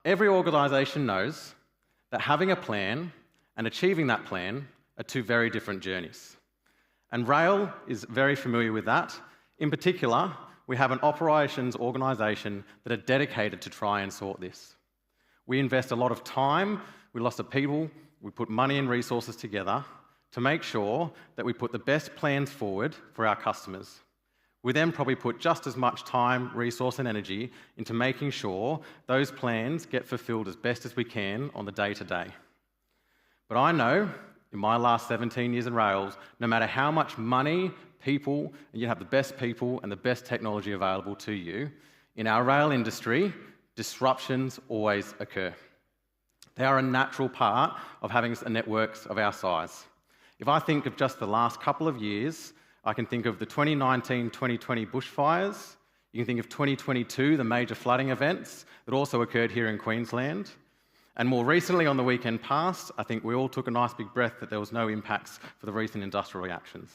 Every organisation knows that having a plan and achieving that plan are two very different journeys. And Rail is very familiar with that. In particular, we have an operations organisation that are dedicated to try and sort this. We invest a lot of time, we lots of people, we put money and resources together to make sure that we put the best plans forward for our customers. We then probably put just as much time, resource and energy into making sure those plans get fulfilled as best as we can on the day-to-day. But I know, in my last 17 years in Rails, no matter how much money, people, and you have the best people and the best technology available to you, in our rail industry, disruptions always occur. They are a natural part of having networks of our size. If I think of just the last couple of years, I can think of the 2019-2020 bushfires. You can think of 2022, the major flooding events that also occurred here in Queensland. And more recently, on the weekend past, I think we all took a nice big breath that there was no impacts for the recent industrial actions.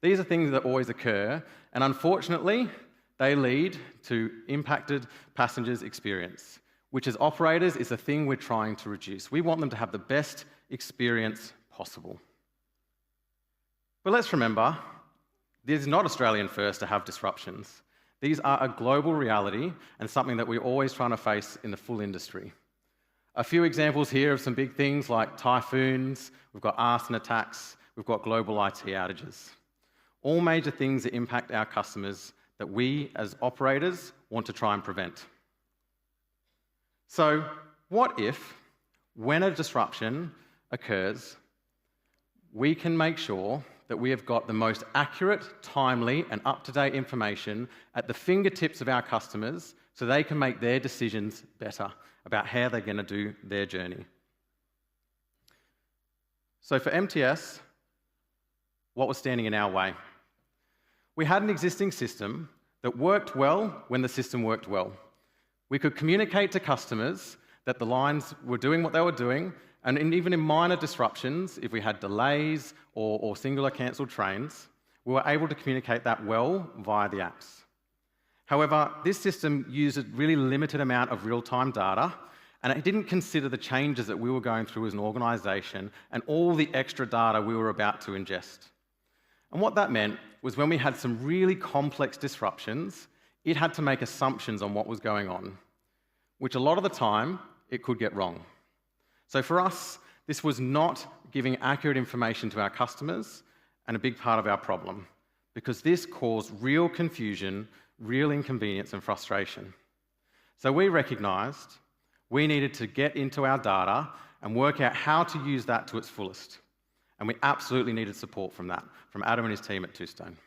These are things that always occur, and unfortunately, they lead to impacted passengers' experience, which as operators is the thing we're trying to reduce. We want them to have the best experience possible. But let's remember, this is not Australian first to have disruptions. These are a global reality and something that we're always trying to face in the full industry. A few examples here of some big things like typhoons, we've got arson attacks, we've got global IT outages. All major things that impact our customers that we as operators want to try and prevent. So what if, when a disruption occurs, we can make sure that we have got the most accurate, timely, and up-to-date information at the fingertips of our customers so they can make their decisions better about how they're going to do their journey. So for MTS, what was standing in our way? We had an existing system that worked well when the system worked well. We could communicate to customers that the lines were doing what they were doing, and even in minor disruptions, if we had delays or singular cancelled trains, we were able to communicate that well via the apps. However, this system used a really limited amount of real-time data, and it didn't consider the changes that we were going through as an organisation and all the extra data we were about to ingest. And what that meant was when we had some really complex disruptions, it had to make assumptions on what was going on, which a lot of the time it could get wrong. So for us, this was not giving accurate information to our customers and a big part of our problem, because this caused real confusion, real inconvenience and frustration. So we recognised we needed to get into our data and work out how to use that to its fullest. And we absolutely needed support from that, from Adam and his team at Two Stone.